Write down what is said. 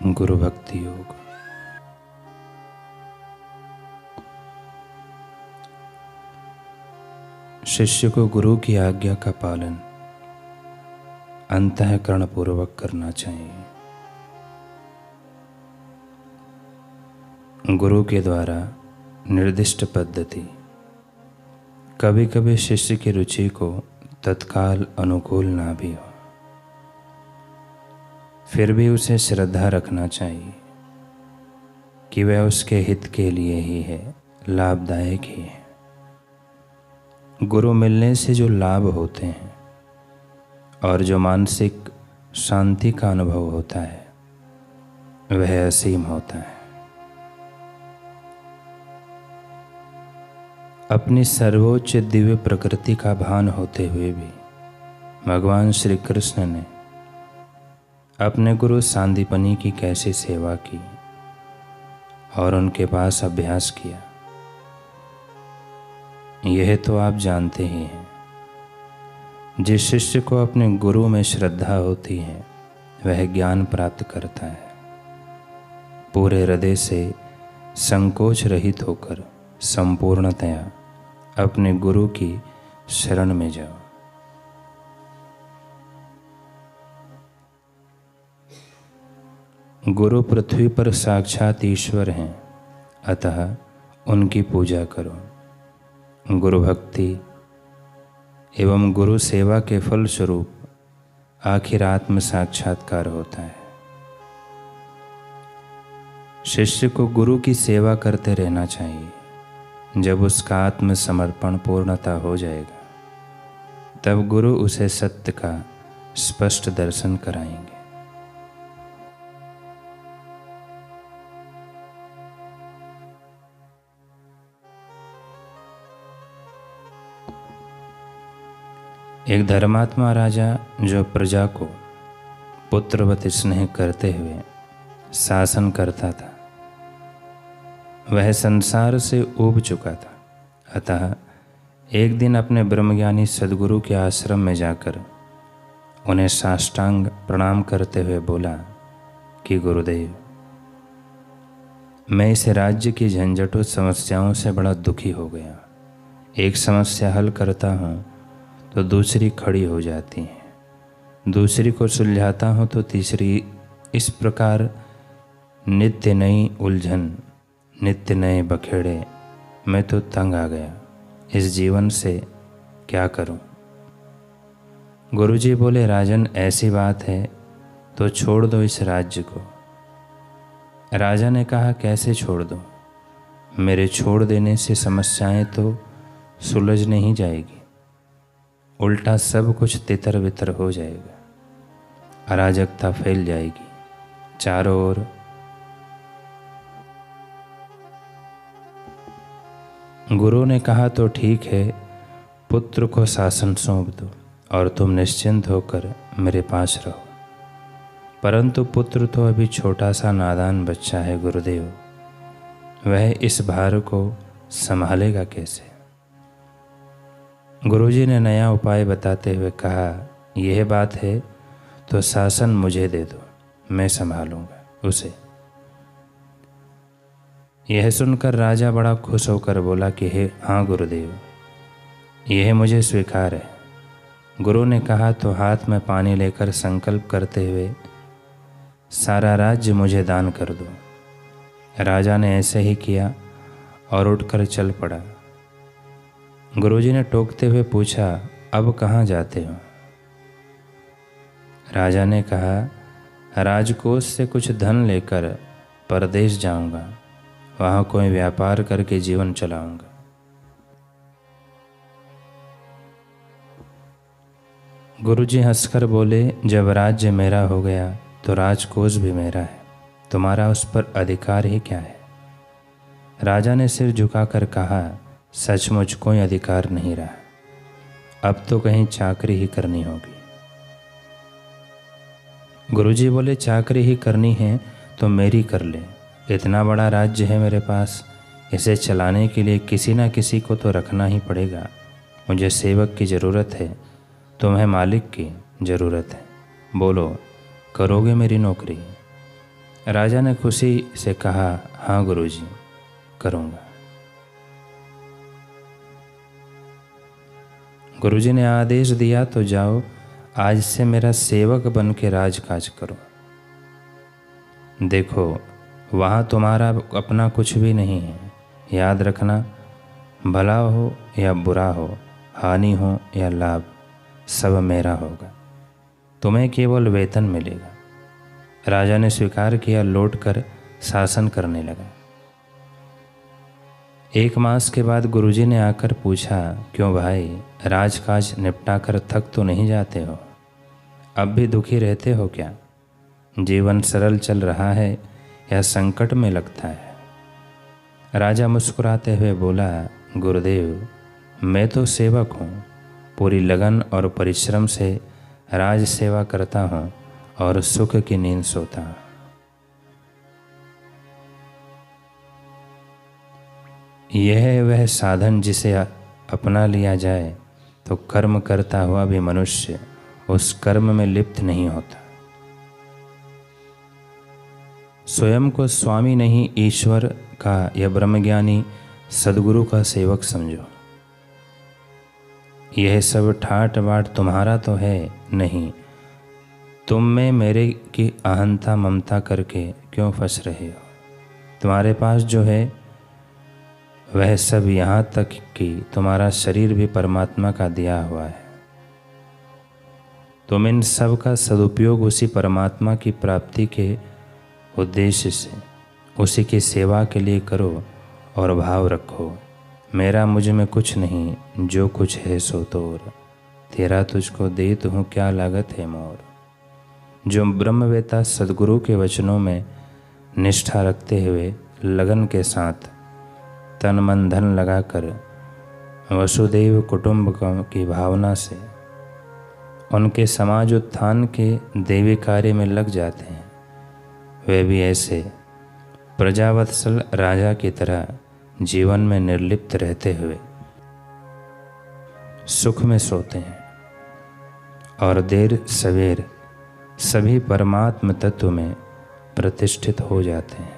गुरु भक्ति योग। शिष्य को गुरु की आज्ञा का पालन अंतःकरण पूर्वक करना चाहिए। गुरु के द्वारा निर्दिष्ट पद्धति कभी कभी शिष्य की रुचि को तत्काल अनुकूल ना भी हो, फिर भी उसे श्रद्धा रखना चाहिए कि वह उसके हित के लिए ही है, लाभदायक ही है। गुरु मिलने से जो लाभ होते हैं और जो मानसिक शांति का अनुभव होता है वह असीम होता है। अपनी सर्वोच्च दिव्य प्रकृति का भान होते हुए भी भगवान श्री कृष्ण ने अपने गुरु सांदीपनि की कैसी सेवा की और उनके पास अभ्यास किया, यह तो आप जानते ही हैं। जिस शिष्य को अपने गुरु में श्रद्धा होती है वह ज्ञान प्राप्त करता है। पूरे हृदय से संकोच रहित होकर संपूर्णतया अपने गुरु की शरण में जाओ। गुरु पृथ्वी पर साक्षात ईश्वर हैं, अतः उनकी पूजा करो। गुरु भक्ति एवं गुरु सेवा के फलस्वरूप आखिर आत्म साक्षात्कार होता है। शिष्य को गुरु की सेवा करते रहना चाहिए। जब उसका आत्म समर्पण पूर्णता हो जाएगा तब गुरु उसे सत्य का स्पष्ट दर्शन कराएंगे। एक धर्मात्मा राजा जो प्रजा को पुत्रवत स्नेह करते हुए शासन करता था, वह संसार से ऊब चुका था। अतः एक दिन अपने ब्रह्मज्ञानी सद्गुरु के आश्रम में जाकर उन्हें साष्टांग प्रणाम करते हुए बोला कि गुरुदेव, मैं इस राज्य की झंझटों समस्याओं से बड़ा दुखी हो गया। एक समस्या हल करता हूँ तो दूसरी खड़ी हो जाती है, दूसरी को सुलझाता हूँ तो तीसरी, इस प्रकार नित्य नई उलझन, नित्य नए बखेड़े। मैं तो तंग आ गया। इस जीवन से क्या करूं? गुरुजी बोले, राजन, ऐसी बात है तो छोड़ दो इस राज्य को। राजा ने कहा, कैसे छोड़ दूं? मेरे छोड़ देने से समस्याएं तो सुलझ नहीं जाएगी, उल्टा सब कुछ तितर बितर हो जाएगा, अराजकता फैल जाएगी चारों ओर। गुरु ने कहा, तो ठीक है, पुत्र को शासन सौंप दो और तुम निश्चिंत होकर मेरे पास रहो। परंतु पुत्र तो अभी छोटा सा नादान बच्चा है गुरुदेव, वह इस भार को संभालेगा कैसे? गुरुजी ने नया उपाय बताते हुए कहा, यह बात है तो शासन मुझे दे दो, मैं संभालूंगा उसे। यह सुनकर राजा बड़ा खुश होकर बोला कि हे हाँ गुरुदेव, यह मुझे स्वीकार है। गुरु ने कहा, तो हाथ में पानी लेकर संकल्प करते हुए सारा राज्य मुझे दान कर दो। राजा ने ऐसे ही किया और उठकर चल पड़ा। गुरुजी ने टोकते हुए पूछा, अब कहाँ जाते हो? राजा ने कहा, राजकोष से कुछ धन लेकर परदेश जाऊंगा, वहाँ कोई व्यापार करके जीवन चलाऊंगा। गुरुजी हंसकर बोले, जब राज्य मेरा हो गया तो राजकोष भी मेरा है, तुम्हारा उस पर अधिकार ही क्या है? राजा ने सिर झुकाकर कहा, सचमुच कोई अधिकार नहीं रहा, अब तो कहीं चाकरी ही करनी होगी। गुरुजी बोले, चाकरी ही करनी है तो मेरी कर ले। इतना बड़ा राज्य है मेरे पास, इसे चलाने के लिए किसी ना किसी को तो रखना ही पड़ेगा। मुझे सेवक की ज़रूरत है, तुम्हें मालिक की ज़रूरत है। बोलो, करोगे मेरी नौकरी? राजा ने खुशी से कहा, हाँ गुरुजी, करूँगा। गुरुजी ने आदेश दिया, तो जाओ, आज से मेरा सेवक बन के राजकाज करो। देखो, वहाँ तुम्हारा अपना कुछ भी नहीं है। याद रखना, भला हो या बुरा हो, हानि हो या लाभ, सब मेरा होगा। तुम्हें केवल वेतन मिलेगा। राजा ने स्वीकार किया, लौटकर शासन करने लगा। 1 मास के बाद गुरुजी ने आकर पूछा, क्यों भाई, राजकाज निपटा कर थक तो नहीं जाते हो? अब भी दुखी रहते हो क्या? जीवन सरल चल रहा है या संकट में लगता है? राजा मुस्कुराते हुए बोला, गुरुदेव, मैं तो सेवक हूँ। पूरी लगन और परिश्रम से राज सेवा करता हूँ और सुख की नींद सोता हूँ। यह वह साधन जिसे अपना लिया जाए तो कर्म करता हुआ भी मनुष्य उस कर्म में लिप्त नहीं होता। स्वयं को स्वामी नहीं, ईश्वर का या ब्रह्मज्ञानी सद्गुरु का सेवक समझो। यह सब ठाट बाट तुम्हारा तो है नहीं। तुम में मेरे की अहंता ममता करके क्यों फंस रहे हो? तुम्हारे पास जो है वह सब यहाँ तक कि तुम्हारा शरीर भी परमात्मा का दिया हुआ है। तुम इन सब का सदुपयोग उसी परमात्मा की प्राप्ति के उद्देश्य से, उसी की सेवा के लिए करो और भाव रखो, मेरा मुझ में कुछ नहीं, जो कुछ है सो तोर। तेरा तुझको देत हूँ, क्या लागत है मोर। जो ब्रह्मवेता सद्गुरु के वचनों में निष्ठा रखते हुए लगन के साथ तन मन धन लगाकर वसुदेव कुटुंब की भावना से उनके समाज उत्थान के देवी कार्य में लग जाते हैं, वे भी ऐसे प्रजावत्सल राजा की तरह जीवन में निर्लिप्त रहते हुए सुख में सोते हैं और देर सवेर सभी परमात्म तत्व में प्रतिष्ठित हो जाते हैं।